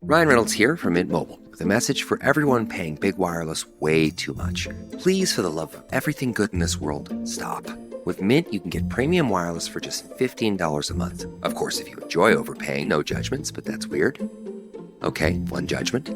Ryan Reynolds here from Mint Mobile with a message for everyone paying big wireless way too much. Please, for the love of everything good in this world, stop. With Mint, you can get premium wireless for just $15 a month. Of course, if you enjoy overpaying, no judgments, but that's weird. Okay, one judgment.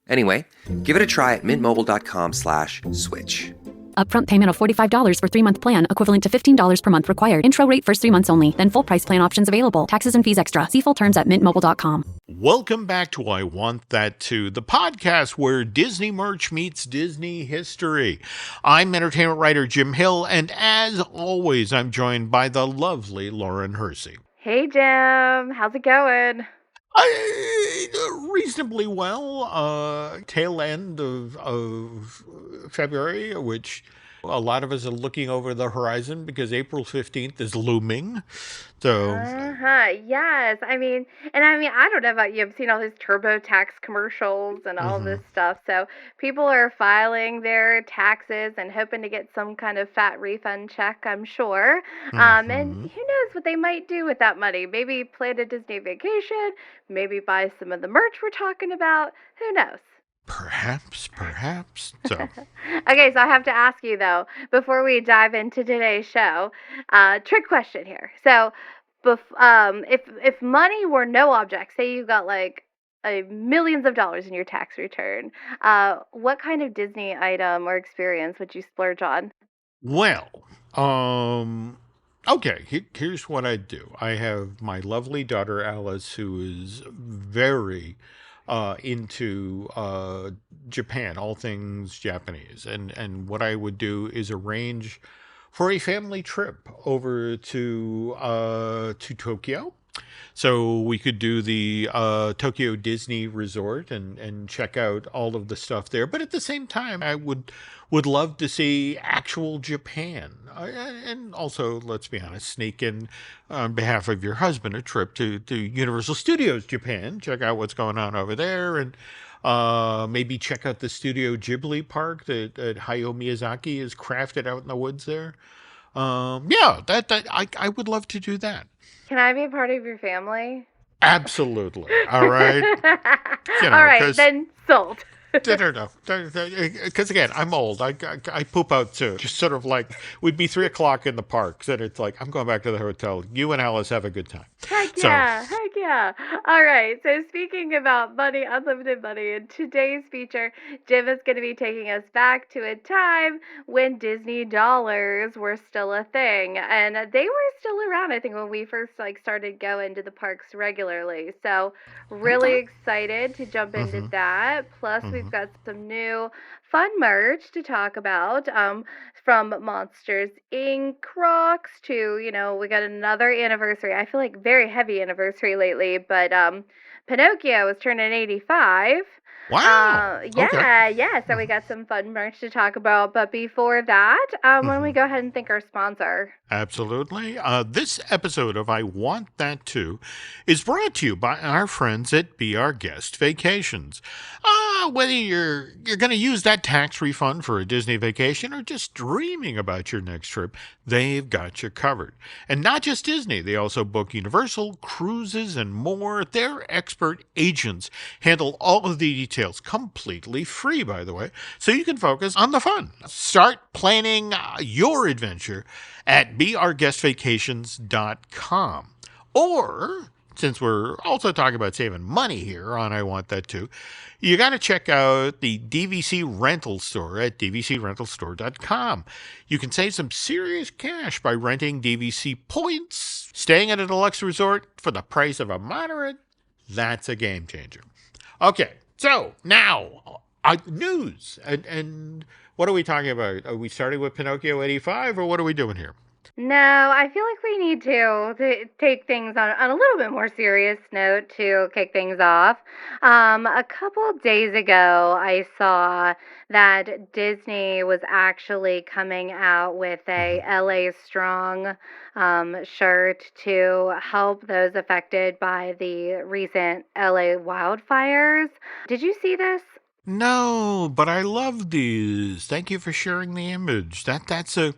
Anyway, give it a try at mintmobile.com/switch. Upfront payment of $45 for 3-month plan, equivalent to $15 per month required. Intro rate first 3 months only, then full price plan options available. Taxes and fees extra. See full terms at mintmobile.com. Welcome back to I Want That Too, the podcast where Disney merch meets Disney history. I'm entertainment writer Jim Hill, and as always, I'm joined by the lovely Lauren Hersey. Hey, Jim. How's it going? Reasonably well. Tail end of February, which a lot of us are looking over the horizon because April 15th is looming. So, yes. I don't know about you. I've seen all these TurboTax commercials and all this stuff. So people are filing their taxes and hoping to get some kind of fat refund check, I'm sure. And who knows what they might do with that money? Maybe plan a Disney vacation, maybe buy some of the merch we're talking about. Who knows? Perhaps. So, Okay, so I have to ask you, though, before we dive into today's show, trick question here. So, if money were no object, say you got like millions of dollars in your tax return, what kind of Disney item or experience would you splurge on? well, okay, here's what I do. I have my lovely daughter Alice, who is very into Japan, all things Japanese. And what I would do is arrange for a family trip over to Tokyo. So we could do the Tokyo Disney Resort and check out all of the stuff there. But at the same time, I would love to see actual Japan. And also, let's be honest, sneak in, on behalf of your husband, a trip to Universal Studios Japan. Check out what's going on over there, and maybe check out the Studio Ghibli park that Hayao Miyazaki has crafted out in the woods there. I would love to do that. Can I be a part of your family? Absolutely. All right. All right, then sold. No. Because again, I'm old. I poop out too. Just sort of like, we'd be 3:00 in the parks, and it's like, I'm going back to the hotel. You and Alice have a good time. Heck yeah. All right. So speaking about money, unlimited money, in today's feature, Jim is going to be taking us back to a time when Disney dollars were still a thing, and they were still around. I think when we first started going to the parks regularly. So really excited to jump into that. Plus, we've got some new fun merch to talk about. From Monsters Inc. Rocks to, we got another anniversary. I feel like very heavy anniversary lately, but Pinocchio is turning 85. Wow. Yeah. So we got some fun merch to talk about. But before that, why don't we go ahead and thank our sponsor? Absolutely. This episode of I Want That Too is brought to you by our friends at Be Our Guest Vacations. Whether you're going to use that tax refund for a Disney vacation or just dreaming about your next trip, they've got you covered. And not just Disney, they also book Universal, cruises, and more. Their expert agents handle all of the details completely free, by the way, so you can focus on the fun. Start planning your adventure at beourguestvacations.com. Or, since we're also talking about saving money here on I Want That Too, you got to check out the DVC rental store at dvcrentalstore.com. You can save some serious cash by renting DVC points, staying at a deluxe resort for the price of a moderate. That's a game changer. Okay, so now news. And what are we talking about? Are we starting with Pinocchio 85, or what are we doing here? No, I feel like we need to take things on a little bit more serious note to kick things off. A couple days ago, I saw that Disney was actually coming out with a LA Strong shirt to help those affected by the recent LA wildfires. Did you see this? No, but I love these. Thank you for sharing the image. That's a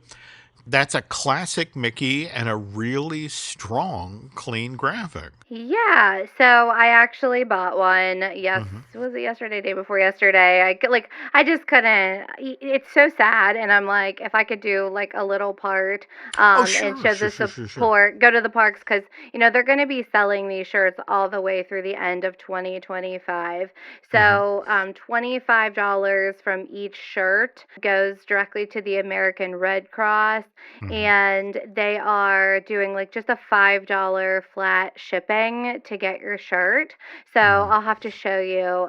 That's a classic Mickey and a really strong, clean graphic. Yeah, so I actually bought one. Yes, Hmm. was it yesterday, day before yesterday? I just couldn't. It's so sad, and I'm like, if I could do like a little part, Oh, and sure, show sure, the sure, sure, sure. support, go to the parks because they're going to be selling these shirts all the way through the end of 2025. Hmm. So, $25 from each shirt goes directly to the American Red Cross, Hmm. and they are doing like just a $5 flat shipping to get your shirt. So Hmm. I'll have to show you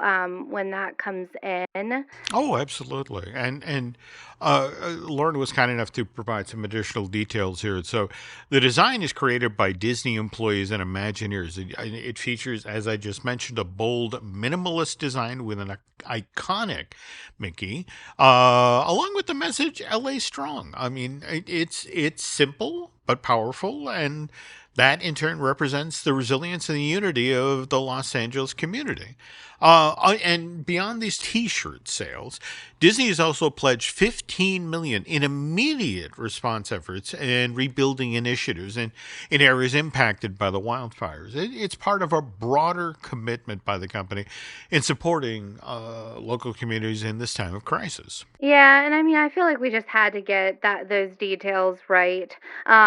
when that comes in. Oh, absolutely. And Lauren was kind enough to provide some additional details here. So, the design is created by Disney employees and Imagineers. It features, as I just mentioned, a bold, minimalist design with an iconic Mickey, along with the message "LA Strong." I mean, it's simple but powerful, and that in turn represents the resilience and the unity of the Los Angeles community. And beyond these T-shirt sales, Disney has also pledged 15 million in immediate response efforts and rebuilding initiatives in areas impacted by the wildfires. It's part of a broader commitment by the company in supporting local communities in this time of crisis. Yeah, and I mean, I feel like we just had to get those details right.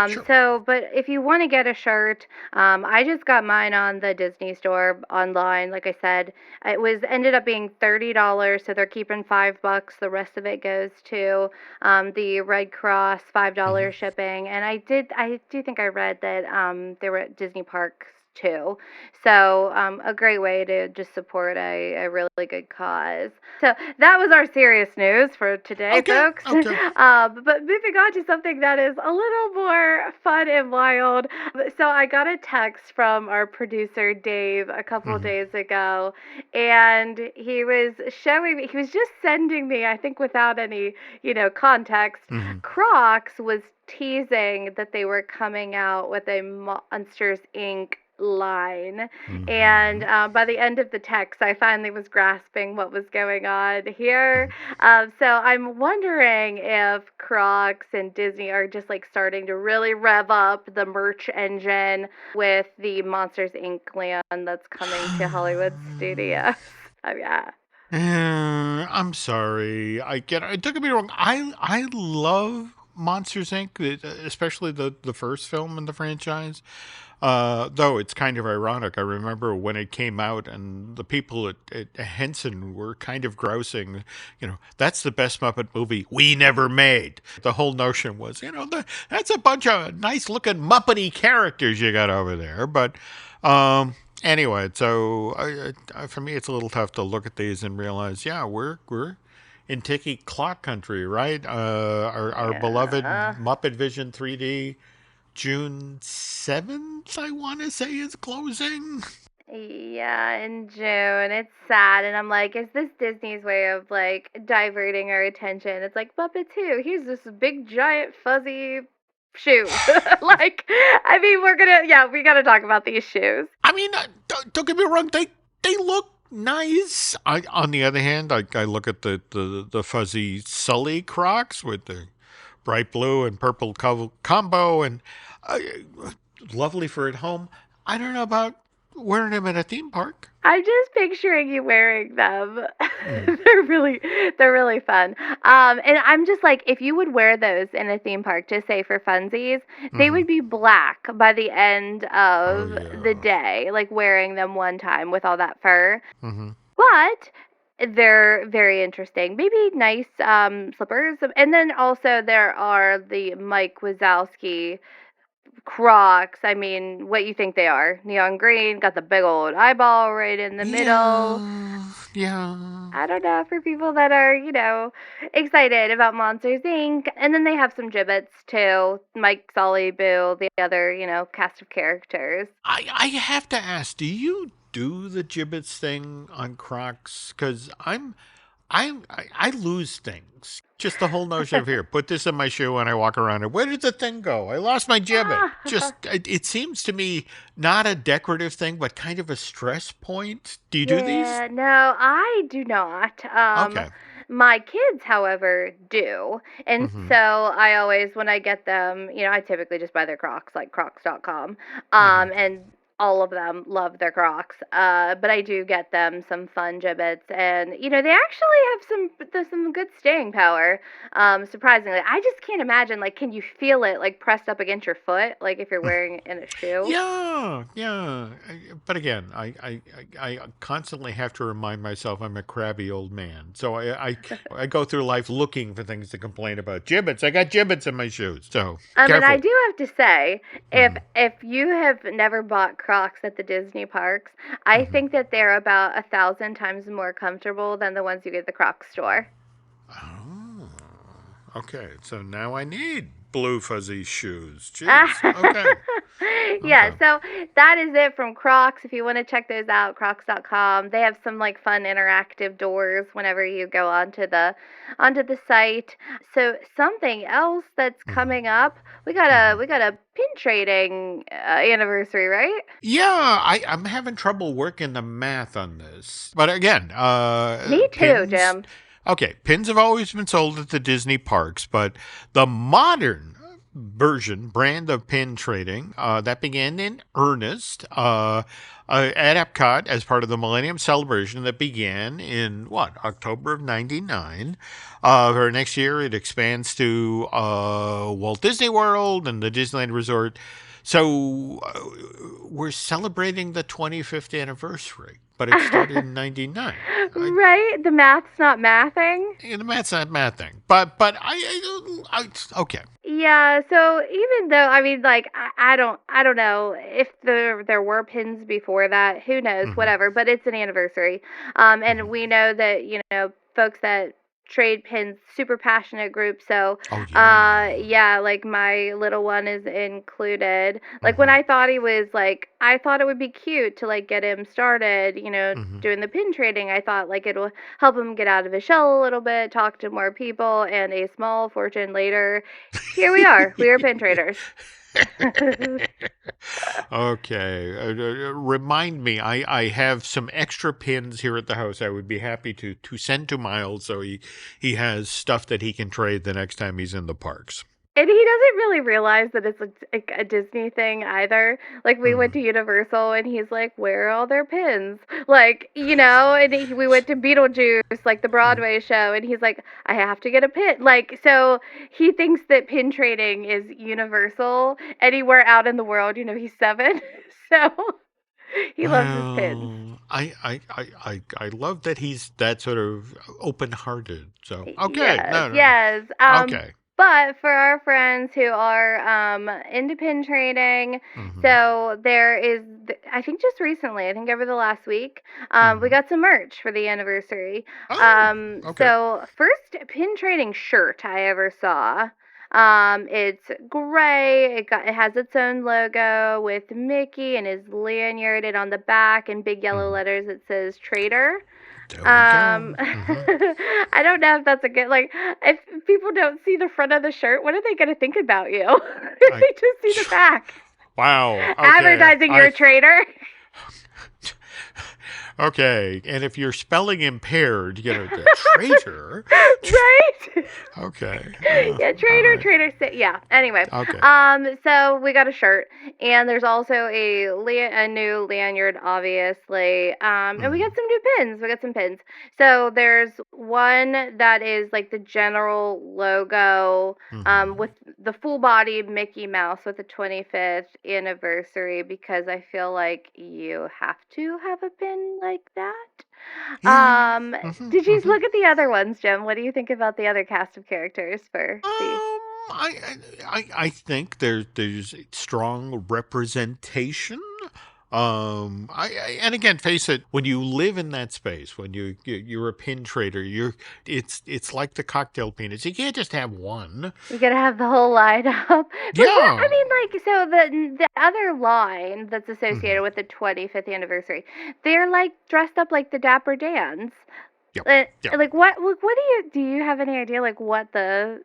Sure. But if you want to get a shirt, I just got mine on the Disney store online. Like I said, it was ended up being $30, so they're keeping $5. The rest of it goes to the Red Cross, $5 Hmm. shipping. And I do think I read that they were at Disney parks too. So a great way to just support a really good cause. So that was our serious news for today, Okay. folks. Okay. But moving on to something that is a little more fun and wild. So I got a text from our producer Dave a couple of Hmm. days ago, and he was showing me. He was just sending me, I think, without any context. Hmm. Crocs was teasing that they were coming out with a Monsters Inc. line. And Hmm. by the end of the text, I finally was grasping what was going on here. So I'm wondering if Crocs and Disney are just like starting to really rev up the merch engine with the Monsters Inc. land that's coming to Hollywood studios. Oh, yeah. I'm sorry. I get it. Don't get me wrong. I love Monsters Inc., especially the first film in the franchise. Though it's kind of ironic. I remember when it came out, and the people at Henson were kind of grousing. That's the best Muppet movie we never made. The whole notion was, that's a bunch of nice looking Muppety characters you got over there. But anyway, so for me, it's a little tough to look at these and realize, yeah, we're in Tiki Clock country, right? Our beloved Yeah. Muppet Vision 3D June 7th, I want to say, is closing. Yeah, in June. It's sad. And I'm like, is this Disney's way of like diverting our attention? It's like Muppets Who? Here's this big, giant, fuzzy shoe. Like, I mean, yeah, we gotta talk about these shoes. I mean, don't get me wrong, they look nice. On the other hand, I look at the fuzzy Sully Crocs with the bright blue and purple combo, and uh, lovely for at home. I don't know about wearing them at a theme park. I'm just picturing you wearing them. Mm. They're really fun. And I'm just like, if you would wear those in a theme park, just say for funsies, they Hmm. would be black by the end Oh of the yeah. day, like wearing them one time with all that fur. Hmm. But they're very interesting. Maybe nice slippers. And then also there are the Mike Wazowski Crocs. I mean, what you think they are? Neon green, got the big old eyeball right in the middle. Yeah. Yeah. I don't know, for people that are, excited about Monsters Inc. And then they have some gibbets too. Mike, Solly, Boo, the other, cast of characters. I have to ask, do you do the gibbets thing on Crocs? Because I lose things. Just the whole notion of here, put this in my shoe and I walk around and where did the thing go? I lost my gibbet. Just it seems to me not a decorative thing, but kind of a stress point. Do you do these? Yeah, no, I do not. Okay. My kids, however, do. And Mm-hmm. so I always, when I get them, I typically just buy their Crocs, like crocs.com. Mm-hmm. And all of them love their Crocs. But I do get them some fun gibbets, and they actually have some good staying power. Surprisingly, I just can't imagine. Like, can you feel it like pressed up against your foot, like if you're wearing in a shoe? Yeah, yeah. But again, I constantly have to remind myself I'm a crabby old man. So I go through life looking for things to complain about. Gibbets. I got gibbets in my shoes. So And I careful. do have to say, if Hmm. if you have never bought Crocs at the Disney parks, I Hmm. think that they're about 1,000 times more comfortable than the ones you get at the Crocs store. Oh, okay. So now I need blue fuzzy shoes. Jeez. Okay. Yeah, Okay. so that is it from Crocs. If you want to check those out, crocs.com. They have some like fun interactive doors whenever you go onto the site. So something else that's Hmm. coming up, we got a Hmm. we got a pin trading anniversary, right? Yeah, I'm having trouble working the math on this. But again, Me too, pins. Jim. Okay, pins have always been sold at the Disney parks, but the modern brand of pin trading that began in earnest at Epcot as part of the Millennium Celebration that began in October of '99. For next year, it expands to Walt Disney World and the Disneyland Resort. So we're celebrating the 25th anniversary, but it started in '99. Right? The math's not mathing. The math's not mathing, but okay. Yeah, so even though I mean like I don't know if there were pins before that, who knows, Hmm. whatever, but it's an anniversary. And Hmm. we know that, folks that trade pins, super passionate group. So Oh yeah. yeah, like my little one is included. Like when Hmm. I thought it would be cute to like get him started, Hmm. doing the pin trading. I thought like it'll help him get out of his shell a little bit, talk to more people, and a small fortune later, here we are. We are pin traders. Okay. Remind me. I have some extra pins here at the house. I would be happy to send to Miles so he has stuff that he can trade the next time he's in the parks. And he doesn't really realize that it's a Disney thing either. Like we went Hmm. to Universal and he's like, "Where are all their pins?" Like, and we went to Beetlejuice, like the Broadway show, and he's like, "I have to get a pin." Like, so he thinks that pin trading is universal anywhere out in the world. He's 7, so he loves his pins. Well, I love that he's that sort of open-hearted. So okay, Yes, no, no, no. yes. Okay. But for our friends who are into pin trading, Hmm. so there is, I think just recently, I think over the last week, we Hmm. got some merch for the anniversary. Oh, okay. So first pin trading shirt I ever saw. It's gray. It has its own logo with Mickey and his lanyard, and on the back in big yellow Hmm. letters it says Trader. There we go. Hmm. I don't know if that's a good, like, if people don't see the front of the shirt, what are they going to think about you? If I they just see the back. wow. Okay. Advertising you're a trader. Okay. And if you're spelling impaired, the traitor. Right? Okay. Yeah, All trader, right. trader. Yeah. Anyway, Okay. so we got a shirt, and there's also a new lanyard, obviously. And we got Hmm. some new pins. We got some pins. So there's one that is like the general logo, Hmm. with the full body Mickey Mouse with the 25th anniversary, because I feel like you have to have a pin like that. Yeah. Um, Hmm. did you Hmm. look at the other ones, Jim? What do you think about the other cast of characters for the? I think there's strong representation. And again, face it, when you live in that space, when you're a pin trader, it's like the cocktail peanuts. You can't just have one. You gotta have the whole line up. Like what? I Yeah. mean, like so the other line that's Hmm. associated with the 25th anniversary, they're like dressed up like the Dapper Dans. Yep. Uh, Yep. like what do you have any idea like what the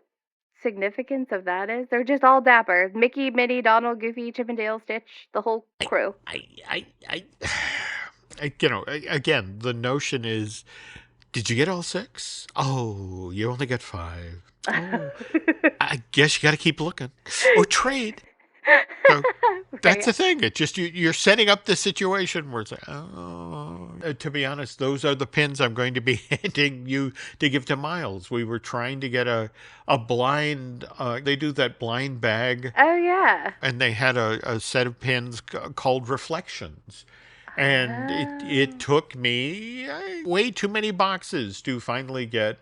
significance of that is? They're just all dapper. Mickey, Minnie, Donald, Goofy, Chip and Dale, Stitch, the whole crew. I again, the notion is Did you get all 6? Oh, you only got 5. Oh, I guess you got to keep looking or trade. So that's Right. the thing. It's just you're setting up the situation where it's like, oh. To be honest, those are the pins I'm going to be handing you to give to Miles. We were trying to get a blind. They do that blind bag, Oh, yeah. and they had a set of pins called Reflections. And it Oh. took me way too many boxes to finally get,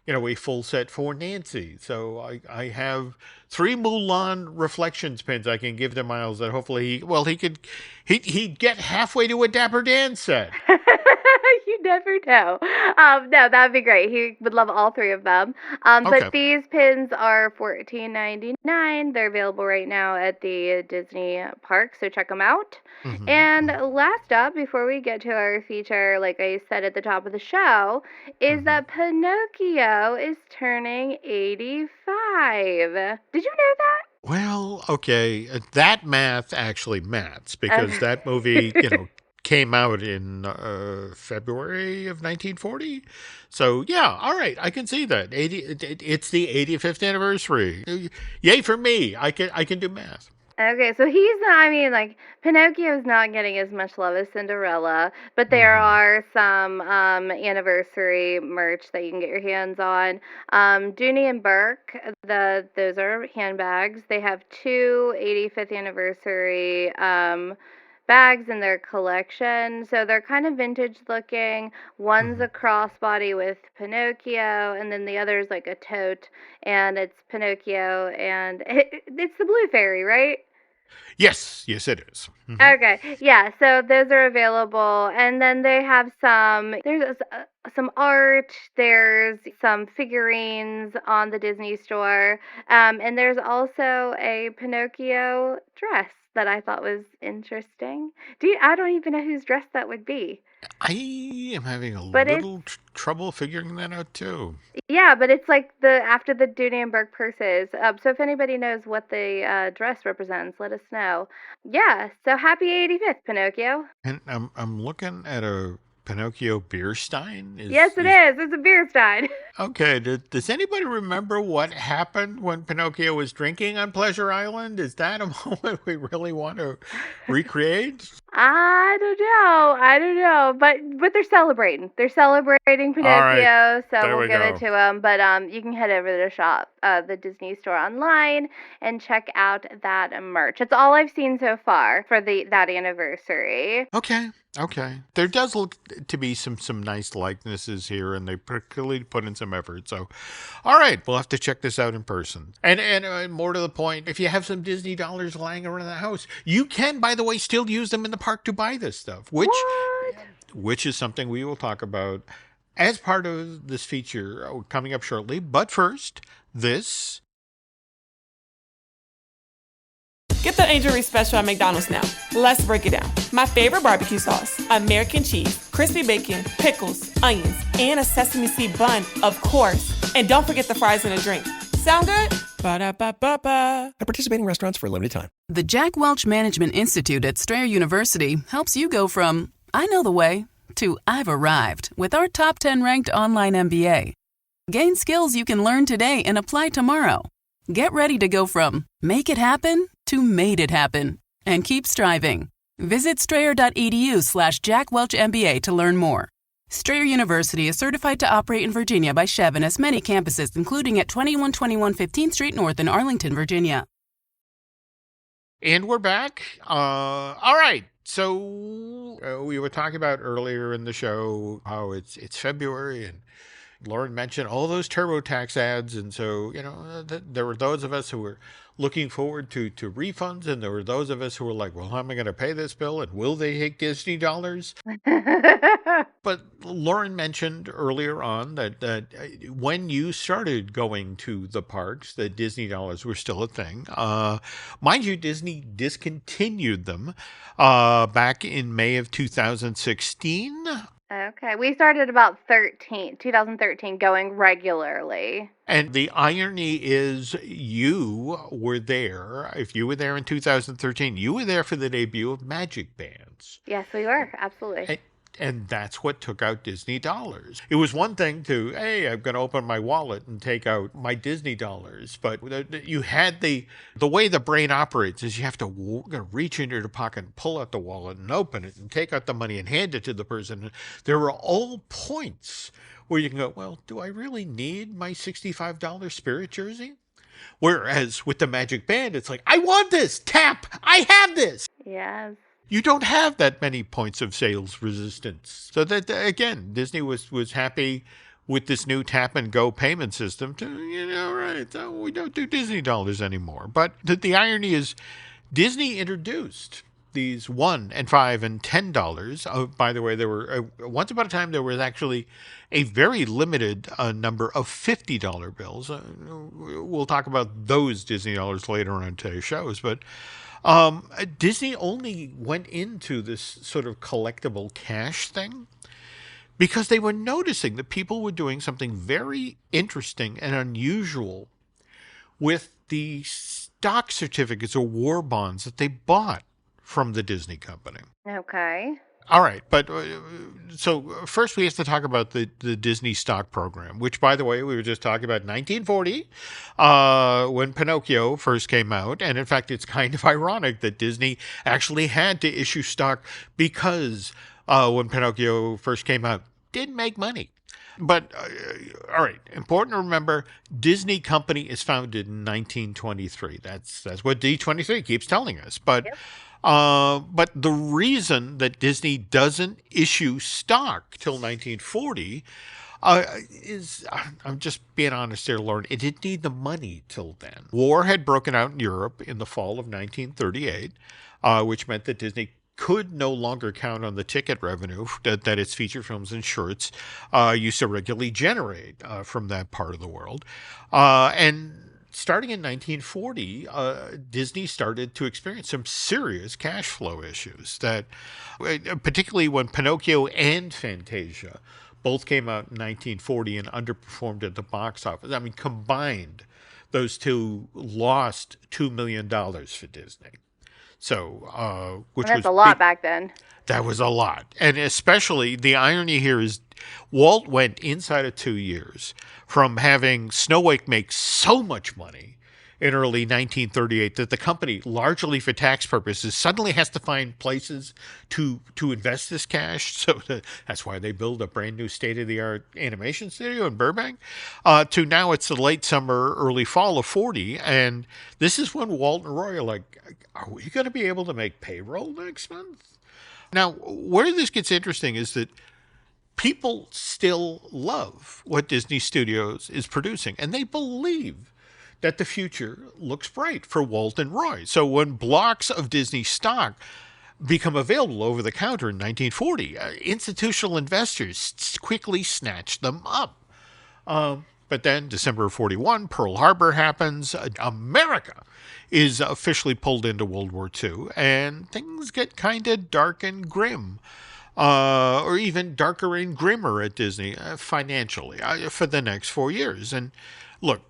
a full set for Nancy. So I have 3 Mulan Reflections pins I can give to Miles that hopefully he'd get halfway to a Dapper Dan set. You never know. No, that'd be great. He would love all 3 of them. Okay. But these pins are $14.99. They're available right now at the Disney park, so check them out. And Mm-hmm. last up, before we get to our feature, like I said at the top of the show, is Mm-hmm. that Pinocchio is turning 85. Did you know that? Well, okay, that math actually maths because that movie, Okay. came out in February of 1940. So yeah, all right, I can see that. It's the 85th anniversary. Yay for me! I can do math. Okay, so he's not, I mean, like, Pinocchio's not getting as much love as Cinderella, but there Mm-hmm. are some anniversary merch that you can get your hands on. Dooney and Burke, those are handbags. They have 2 85th anniversary bags in their collection. So they're kind of vintage looking. One's Mm-hmm. a crossbody with Pinocchio, and then the other's like a tote, and it's Pinocchio, and it's the Blue Fairy, right? Yes, yes, it is. Mm-hmm. Okay, yeah, so those are available, and then they have some art, there's some figurines on the Disney Store, and there's also a Pinocchio dress that I thought was interesting. I don't even know whose dress that would be, I am having a but it's little trouble figuring that out too. yeah, but it's like the after the Dooney and Burke purses. So if anybody knows what the dress represents, let us know. Yeah, so happy 85th, Pinocchio. And I'm looking at a Pinocchio beer stein. Yes, it Is is. It's a beer stein. Okay, does anybody remember what happened when Pinocchio was drinking on Pleasure Island? Is that a moment we really want to recreate? I don't know. I don't know. But they're celebrating. They're celebrating All right, Pinocchio, so there we'll we give it go. to them. But you can head over to the shop, the Disney Store online, and check out that merch. It's all I've seen so far for that anniversary. Okay, okay. There does look to be some nice likenesses here, and they particularly put in some effort. So, all right, we'll have to check this out in person. And more to the point, if you have some Disney dollars lying around the house, you can, by the way, still use them in the park to buy this stuff, which What? which is something we will talk about as part of this feature coming up shortly. But first, this. Get the Angel Reese special at McDonald's now. Let's break it down. My favorite barbecue sauce, American cheese, crispy bacon, pickles, onions, and a sesame seed bun, of course. And don't forget the fries and a drink. Sound good? Ba-da-ba-ba-ba. At participating restaurants for a limited time. The Jack Welch Management Institute at Strayer University helps you go from, I know the way, to I've arrived with our top 10 ranked online MBA. Gain skills you can learn today and apply tomorrow. Get ready to go from make it happen to made it happen and keep striving. Visit strayer.edu/Jack Welch MBA to learn more. Strayer University is certified to operate in Virginia by Chev and has many campuses, including at 2121 15th Street North in Arlington, Virginia. And we're back. All right. So we were talking about earlier in the show how it's February, and Lauren mentioned all those TurboTax ads, and so there were those of us who were looking forward to refunds, and there were those of us who were like, "Well, how am I going to pay this bill? And will they hit Disney dollars?" But Lauren mentioned earlier on that when you started going to the parks, that Disney dollars were still a thing. Mind you, Disney discontinued them back in May of 2016. Okay, we started about 2013, going regularly. And the irony is you were there. If you were there in 2013, you were there for the debut of Magic Bands. Yes, we were, absolutely. And that's what took out Disney dollars. It was one thing to, hey, I'm going to open my wallet and take out my Disney dollars. But you had the way the brain operates is you have to reach into your pocket and pull out the wallet and open it and take out the money and hand it to the person. There were all points where you can go, well, do I really need my $65 Spirit jersey? Whereas with the Magic Band, it's like, I want this. Tap. I have this. Yes. You don't have that many points of sales resistance. So that, again, Disney was happy with this new tap and go payment system to, right, we don't do Disney dollars anymore. But the irony is Disney introduced these $1 and $5 and $10. By the way, there were once upon a time there was actually a very limited number of $50 bills. We'll talk about those Disney dollars later on in today's shows, but Disney only went into this sort of collectible cash thing because they were noticing that people were doing something very interesting and unusual with the stock certificates or war bonds that they bought from the Disney company. Okay. All right, but so first we have to talk about the Disney stock program, which, by the way, we were just talking about 1940 when Pinocchio first came out. And in fact, it's kind of ironic that Disney actually had to issue stock because when Pinocchio first came out, didn't make money. But, all right, important to remember, Disney Company is founded in 1923. That's what D23 keeps telling us. But yep. But the reason that Disney doesn't issue stock till 1940 is, I'm just being honest here, Lauren, it didn't need the money till then. War had broken out in Europe in the fall of 1938, which meant that Disney could no longer count on the ticket revenue that its feature films and shorts used to regularly generate from that part of the world. And starting in 1940, Disney started to experience some serious cash flow issues that, particularly when Pinocchio and Fantasia both came out in 1940 and underperformed at the box office. I mean, combined, those two lost $2 million for Disney. So, which that's was a lot big. Back then. That was a lot. And especially the irony here is Walt went inside of 2 years from having Snow White make so much money in early 1938 that the company, largely for tax purposes, suddenly has to find places to invest this cash. So that's why they build a brand new state-of-the-art animation studio in Burbank. To now it's the late summer, early fall of 40. And this is when Walt and Roy are like, are we going to be able to make payroll next month? Now, where this gets interesting is that people still love what Disney Studios is producing, and they believe that the future looks bright for Walt and Roy. So when blocks of Disney stock become available over the counter in 1940, institutional investors quickly snatch them up. But then December of 41, Pearl Harbor happens. America is officially pulled into World War II, and things get kind of dark and grim. Or even darker and grimmer at Disney financially for the next 4 years. And look,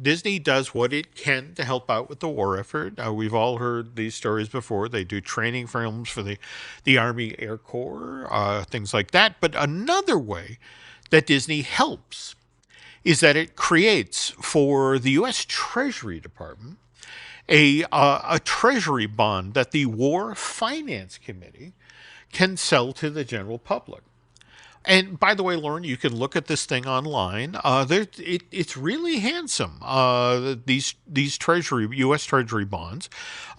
Disney does what it can to help out with the war effort. We've all heard these stories before. They do training films for the Army Air Corps, things like that. But another way that Disney helps is that it creates for the U.S. Treasury Department a treasury bond that the War Finance Committee can sell to the general public. And by the way, Lauren, you can look at this thing online. It's really handsome. These U.S. Treasury bonds.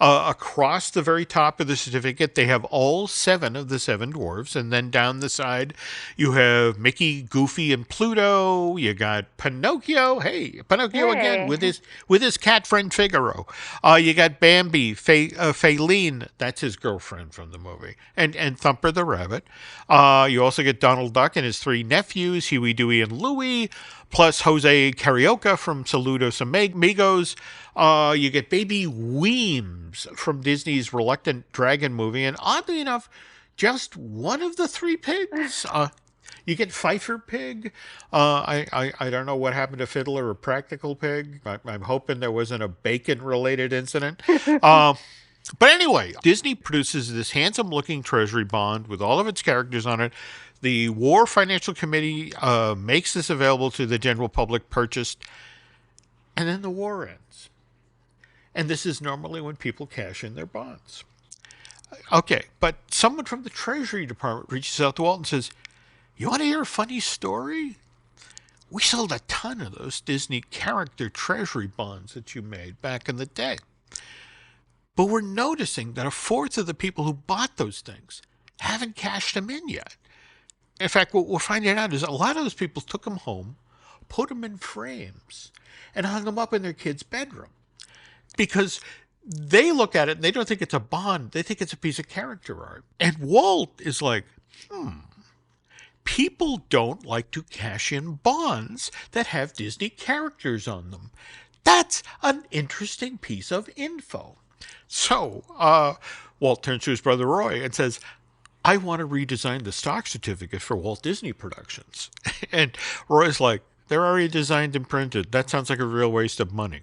Across the very top of the certificate, they have all 7 of the 7 dwarfs. And then down the side, you have Mickey, Goofy, and Pluto. You got Pinocchio. Hey, Pinocchio again with his cat friend Figaro. You got Bambi, Faline. That's his girlfriend from the movie. And Thumper the Rabbit. You also get Donald Duck and his 3 nephews, Huey, Dewey, and Louie, plus Jose Carioca from Saludos Amigos. You get Baby Weems from Disney's Reluctant Dragon movie, and oddly enough, just one of the 3 pigs. You get Pfeiffer Pig. I don't know what happened to Fiddler or Practical Pig. I'm hoping there wasn't a bacon-related incident. But anyway, Disney produces this handsome-looking treasury bond with all of its characters on it. The War Financial Committee makes this available to the general public purchased, and then the war ends. And this is normally when people cash in their bonds. Okay, but someone from the Treasury Department reaches out to Walt and says, "You want to hear a funny story? We sold a ton of those Disney character treasury bonds that you made back in the day. But we're noticing that a fourth of the people who bought those things haven't cashed them in yet. In fact, what we're finding out is a lot of those people took them home, put them in frames, and hung them up in their kid's bedroom. Because they look at it and they don't think it's a bond. They think it's a piece of character art." And Walt is like, people don't like to cash in bonds that have Disney characters on them. That's an interesting piece of info. So Walt turns to his brother Roy and says, "I want to redesign the stock certificate for Walt Disney Productions." And Roy's like, "They're already designed and printed. That sounds like a real waste of money."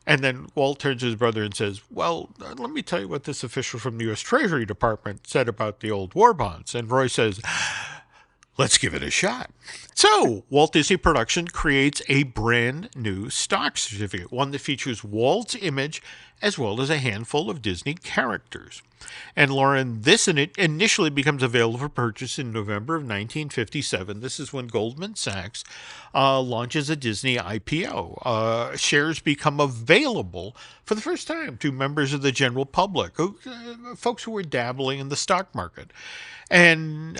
And then Walt turns to his brother and says, "Well, let me tell you what this official from the U.S. Treasury Department said about the old war bonds." And Roy says, "Let's give it a shot." So Walt Disney Production creates a brand new stock certificate, one that features Walt's image as well as a handful of Disney characters. And Lauren, this initially becomes available for purchase in November of 1957. This is when Goldman Sachs launches a Disney IPO. Shares become available for the first time to members of the general public, folks who were dabbling in the stock market. And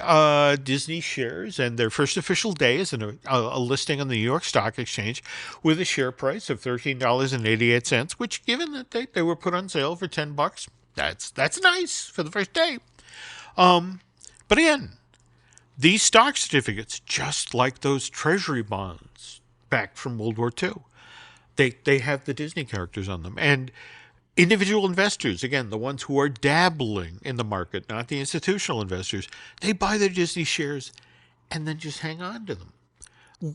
Disney shares, and their first official day is a listing on the New York Stock Exchange with a share price of $13.88, which, given that they were put on sale for $10, that's nice for the first day. But again, these stock certificates, just like those treasury bonds back from World War II, they have the Disney characters on them. And individual investors, again, the ones who are dabbling in the market, not the institutional investors, they buy their Disney shares and then just hang on to them.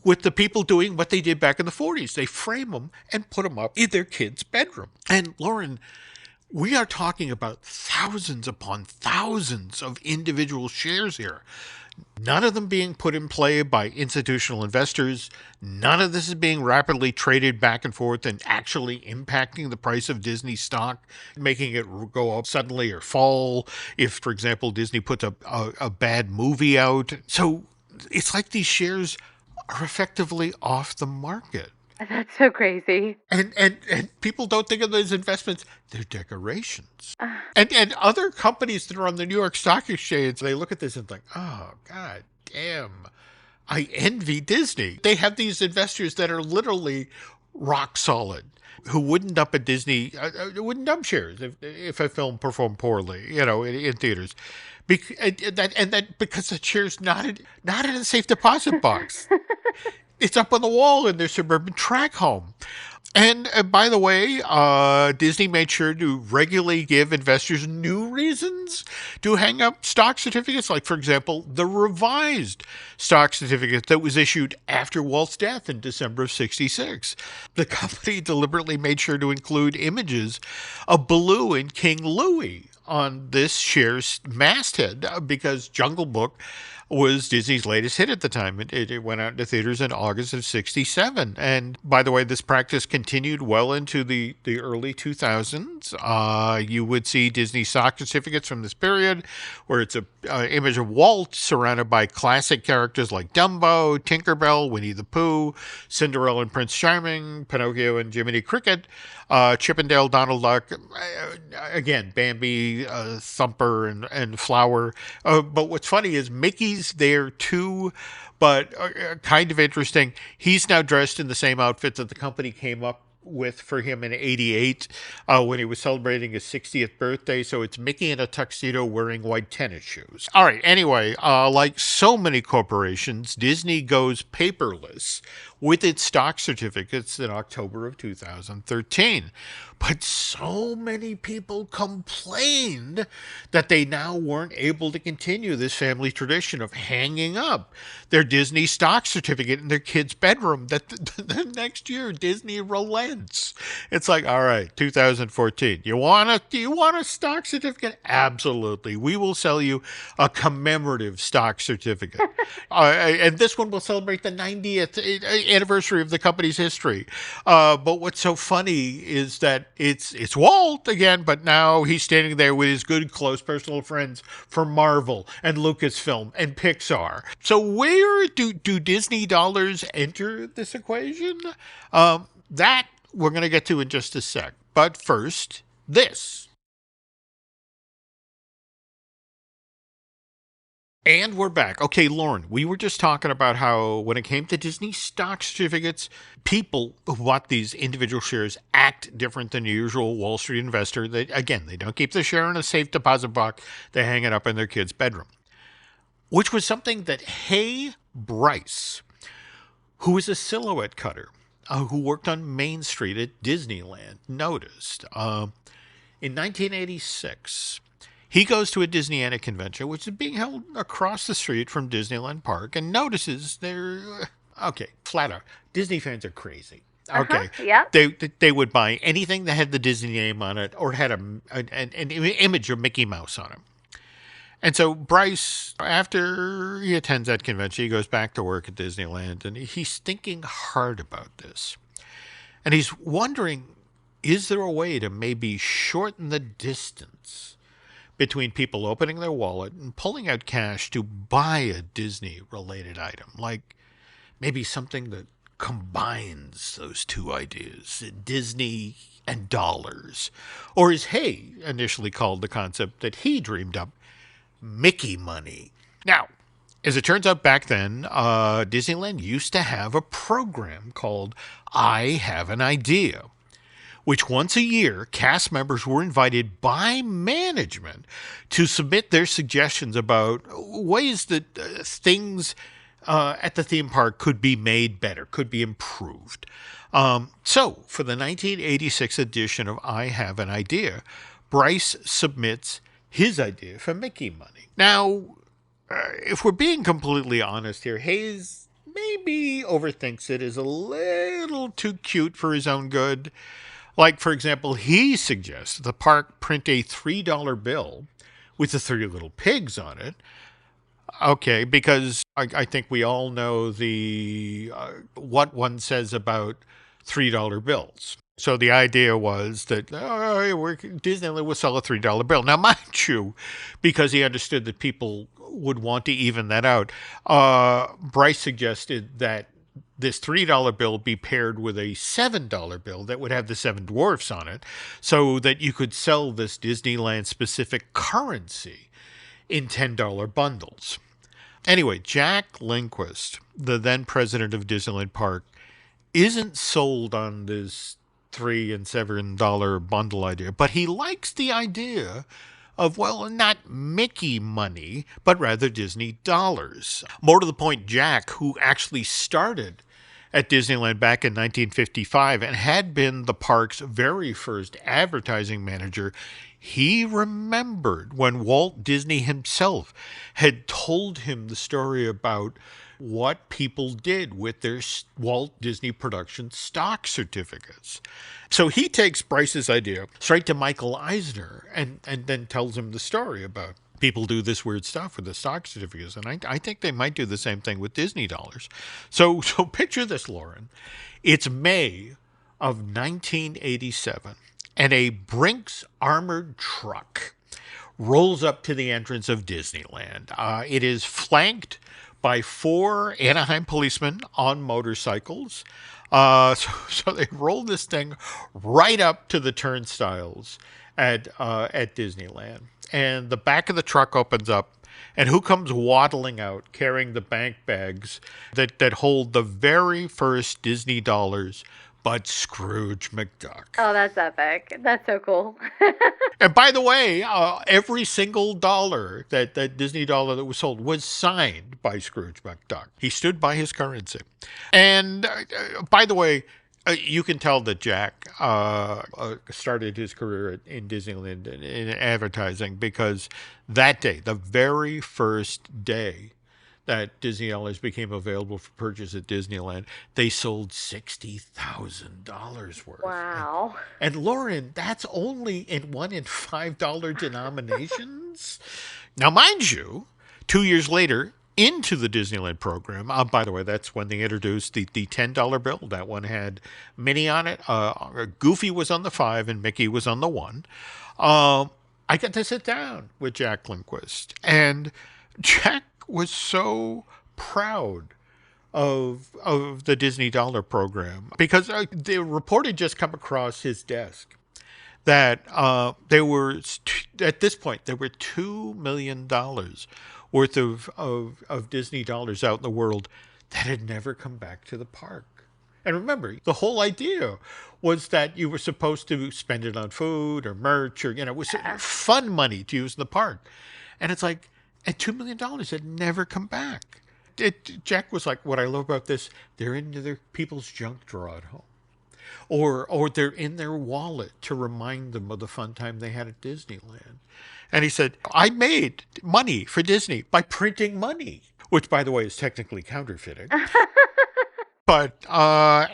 With the people doing what they did back in the 40s, they frame them and put them up in their kid's bedroom. And Lauren, we are talking about thousands upon thousands of individual shares here. None of them being put in play by institutional investors. None of this is being rapidly traded back and forth and actually impacting the price of Disney stock, making it go up suddenly or fall if, for example, Disney puts a bad movie out. So it's like these shares are effectively off the market. That's so crazy. And people don't think of those investments. They're decorations. And other companies that are on the New York Stock Exchange, they look at this and think, oh, God damn, I envy Disney. They have these investors that are literally rock solid, who wouldn't dump a Disney, wouldn't dump shares if a film performed poorly, in theaters. That because the share's not in a safe deposit box. It's up on the wall in their suburban track home. And by the way, Disney made sure to regularly give investors new reasons to hang up stock certificates, like, for example, the revised stock certificate that was issued after Walt's death in December of 1966. The company deliberately made sure to include images of Baloo and King Louie on this share's masthead because Jungle Book was Disney's latest hit at the time. It went out into theaters in August of 1967. And by the way, this practice continued well into the early 2000s. You would see Disney stock certificates from this period where it's an image of Walt surrounded by classic characters like Dumbo, Tinkerbell, Winnie the Pooh, Cinderella and Prince Charming, Pinocchio and Jiminy Cricket, Chippendale, Donald Duck, again, Bambi, Thumper, and Flower. But what's funny is Mickey's there too, but kind of interesting. He's now dressed in the same outfit that the company came up with for him in 1988 when he was celebrating his 60th birthday. So it's Mickey in a tuxedo wearing white tennis shoes. All right. Anyway, like so many corporations, Disney goes paperless with its stock certificates in October of 2013. But so many people complained that they now weren't able to continue this family tradition of hanging up their Disney stock certificate in their kid's bedroom, that the next year Disney relents cents. It's like, all right, 2014. Do you want a stock certificate? Absolutely. We will sell you a commemorative stock certificate. And this one will celebrate the 90th anniversary of the company's history. But what's so funny is that it's Walt again, but now he's standing there with his good, close personal friends from Marvel and Lucasfilm and Pixar. So where do Disney dollars enter this equation? That we're going to get to in just a sec. But first, this. And we're back. Okay, Lauren, we were just talking about how when it came to Disney stock certificates, people who bought these individual shares act different than the usual Wall Street investor. They don't keep the share in a safe deposit box. They hang it up in their kid's bedroom, which was something that Hay Bryce, who is a silhouette cutter, who worked on Main Street at Disneyland, noticed. In 1986, he goes to a Disneyana convention, which is being held across the street from Disneyland Park, and notices flat out, Disney fans are crazy. Okay, yeah. They would buy anything that had the Disney name on it or had an image of Mickey Mouse on it. And so Bryce, after he attends that convention, he goes back to work at Disneyland, and he's thinking hard about this. And he's wondering, is there a way to maybe shorten the distance between people opening their wallet and pulling out cash to buy a Disney-related item? Like maybe something that combines those two ideas, Disney and dollars. Or as Hay initially called the concept that he dreamed up, Mickey money. Now, as it turns out back then, Disneyland used to have a program called I Have an Idea, which once a year, cast members were invited by management to submit their suggestions about ways that things at the theme park could be made better, could be improved. So, for the 1986 edition of I Have an Idea, Bryce submits his idea for Mickey money. Now, if we're being completely honest here, Hayes maybe overthinks it, is a little too cute for his own good. Like, for example, he suggests the park print a $3 bill with the 3 little pigs on it. Okay, because I think we all know what one says about $3 bills. So the idea was that Disneyland would sell a $3 bill. Now, mind you, because he understood that people would want to even that out, Bryce suggested that this $3 bill be paired with a $7 bill that would have the 7 dwarfs on it, so that you could sell this Disneyland-specific currency in $10 bundles. Anyway, Jack Lindquist, the then president of Disneyland Park, isn't sold on this $3 and $7 bundle idea, but he likes the idea of, well, not Mickey money, but rather Disney dollars. More to the point, Jack, who actually started at Disneyland back in 1955 and had been the park's very first advertising manager, he remembered when Walt Disney himself had told him the story about what people did with their Walt Disney Production stock certificates. So he takes Bryce's idea straight to Michael Eisner and then tells him the story about people do this weird stuff with the stock certificates. And I think they might do the same thing with Disney dollars. So picture this, Lauren. It's May of 1987, and a Brinks armored truck rolls up to the entrance of Disneyland. It is flanked by 4 Anaheim policemen on motorcycles. So they roll this thing right up to the turnstiles at Disneyland. And the back of the truck opens up, and who comes waddling out carrying the bank bags that hold the very first Disney dollars but Scrooge McDuck. Oh, that's epic. That's so cool. And by the way, every single dollar, that Disney dollar that was sold, was signed by Scrooge McDuck. He stood by his currency. And by the way, you can tell that Jack started his career in Disneyland in advertising, because that day, the very first day that Disney dollars became available for purchase at Disneyland, they sold $60,000 worth. Wow. And Lauren, that's only in $1 and $5 denominations. Now, mind you, 2 years later, into the Disneyland program, by the way, that's when they introduced the $10 bill. That one had Minnie on it. Goofy was on the 5 and Mickey was on the 1. I got to sit down with Jack Lindquist. And Jack was so proud of the Disney Dollar program because the report had just come across his desk that there were, at this point, there were $2 million worth of Disney dollars out in the world that had never come back to the park. And remember, the whole idea was that you were supposed to spend it on food or merch or, it was fun money to use in the park. And it's like, and $2 million had never come back. Jack was like, what I love about this, they're in their people's junk drawer at home. Or they're in their wallet to remind them of the fun time they had at Disneyland. And he said, I made money for Disney by printing money, which, by the way, is technically counterfeiting. But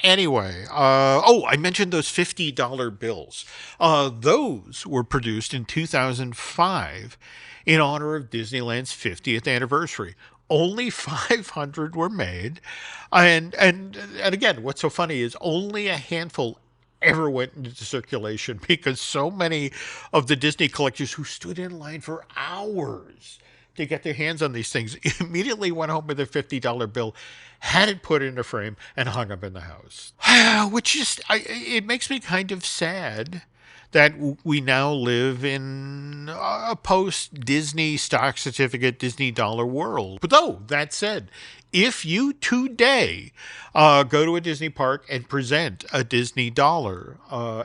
anyway, I mentioned those $50 bills. Those were produced in 2005 in honor of Disneyland's 50th anniversary. Only 500 were made. And again, what's so funny is only a handful ever went into circulation because so many of the Disney collectors who stood in line for hours to get their hands on these things immediately went home with a $50 bill, had it put in a frame, and hung up in the house. Which it makes me kind of sad that we now live in a post-Disney stock certificate, Disney dollar world. But though, that said, if you today go to a Disney park and present a Disney dollar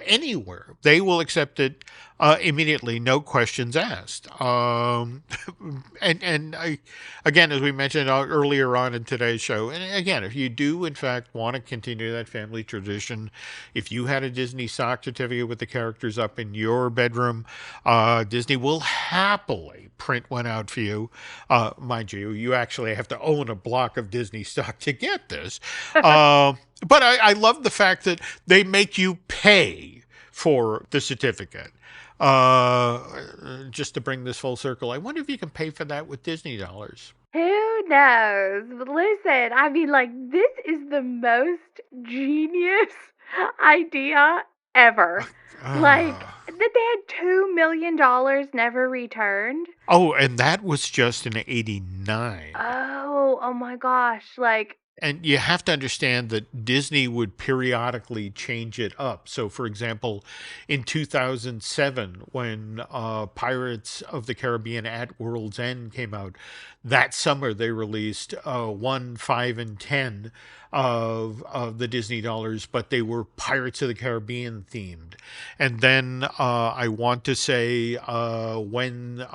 anywhere, they will accept it immediately, no questions asked. And again, as we mentioned earlier on in today's show, and again, if you do in fact want to continue that family tradition, if you had a Disney stock certificate with the characters up in your bedroom, Disney will happily print one out for you. Mind you, you actually have to own a block of Disney stock to get this. But I love the fact that they make you pay for the certificate. Just to bring this full circle, I wonder if you can pay for that with Disney dollars. Who knows? But listen, I mean, like, this is the most genius idea ever. Like, that they had $2 million never returned. Oh, and that was just in '89. Oh my gosh. Like, and you have to understand that Disney would periodically change it up. So, for example, in 2007, when Pirates of the Caribbean at World's End came out, that summer they released 1, 5, and 10 of the Disney dollars, but they were Pirates of the Caribbean themed. And then I want to say when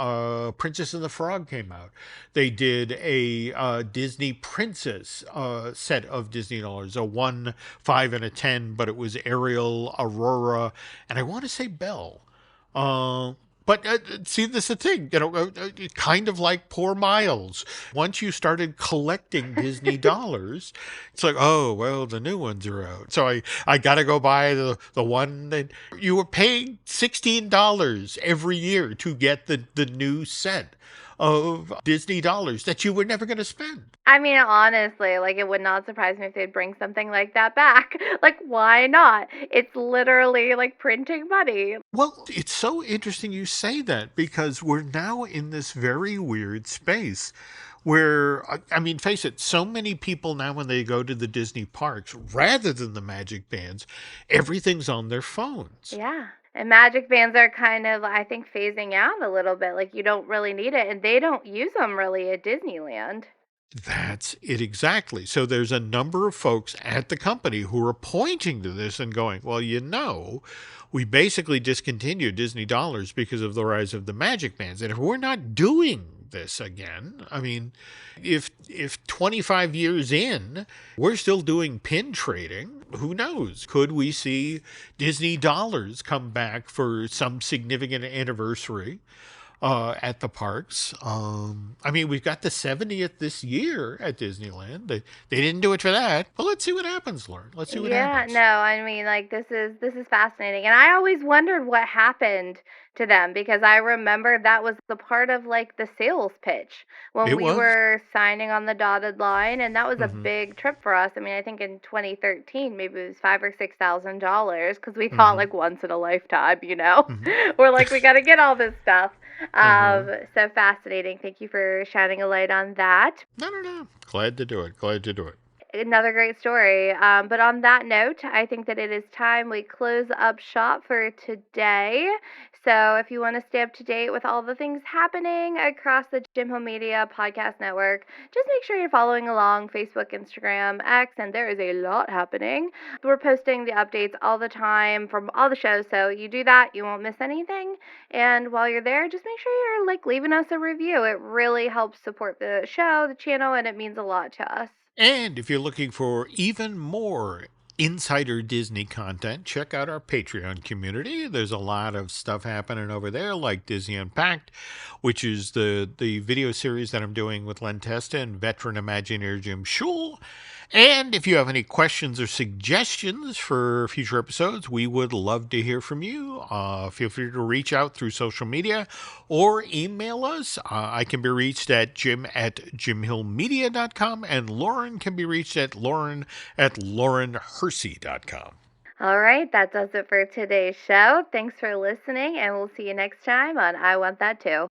Princess and the Frog came out, they did a Disney Princess set of Disney dollars, a 1, 5, and a 10, but it was Ariel, Aurora, and I want to say Belle. But see, this is the thing, kind of like poor Miles. Once you started collecting Disney dollars, it's like, oh, well, the new ones are out. So I got to go buy the one that you were paying $16 every year to get the new set of Disney dollars that you were never going to spend. I mean, honestly, like, it would not surprise me if they'd bring something like that back. Like, why not? It's literally like printing money. Well, it's so interesting you say that because we're now in this very weird space where, I mean, face it, so many people now when they go to the Disney parks, rather than the magic bands, everything's on their phones. Yeah. And magic bands are kind of, I think, phasing out a little bit. Like, you don't really need it. And they don't use them really at Disneyland. That's it exactly. So there's a number of folks at the company who are pointing to this and going, well, we basically discontinued Disney dollars because of the rise of the magic bands. And if we're not doing this again, I mean, if 25 years in, we're still doing pin trading, who knows? Could we see Disney dollars come back for some significant anniversary? at the parks. I mean, we've got the 70th this year at Disneyland. They didn't do it for that, but let's see what happens, Lauren. Let's see what happens. No, I mean, like, this is fascinating, and I always wondered what happened to them because I remember that was the part of like the sales pitch when It we was. were signing on the dotted line, and that was a Mm-hmm. big trip for us. I mean, I think in 2013 maybe it was $5,000 or $6,000 because we thought Mm-hmm. like once in a lifetime, you know, Mm-hmm. we're like we got to get all this stuff. Uh-huh. So fascinating. Thank you for shining a light on that. No. Glad to do it. Glad to do it. Another great story. But on that note, I think that it is time we close up shop for today. So if you want to stay up to date with all the things happening across the Jim Home Media Podcast Network, just make sure you're following along Facebook, Instagram, X, and there is a lot happening. We're posting the updates all the time from all the shows, so you do that, you won't miss anything. And while you're there, just make sure you're like leaving us a review. It really helps support the show, the channel, and it means a lot to us. And if you're looking for even more insider Disney content, check out our Patreon community. There's a lot of stuff happening over there, like Disney Unpacked, which is the video series that I'm doing with Len Testa and veteran Imagineer Jim Schul. And if you have any questions or suggestions for future episodes, we would love to hear from you. Feel free to reach out through social media or email us. I can be reached at jim@jimhillmedia.com, and Lauren can be reached at lauren@laurenhersey.com. All right, that does it for today's show. Thanks for listening, and we'll see you next time on I Want That Too.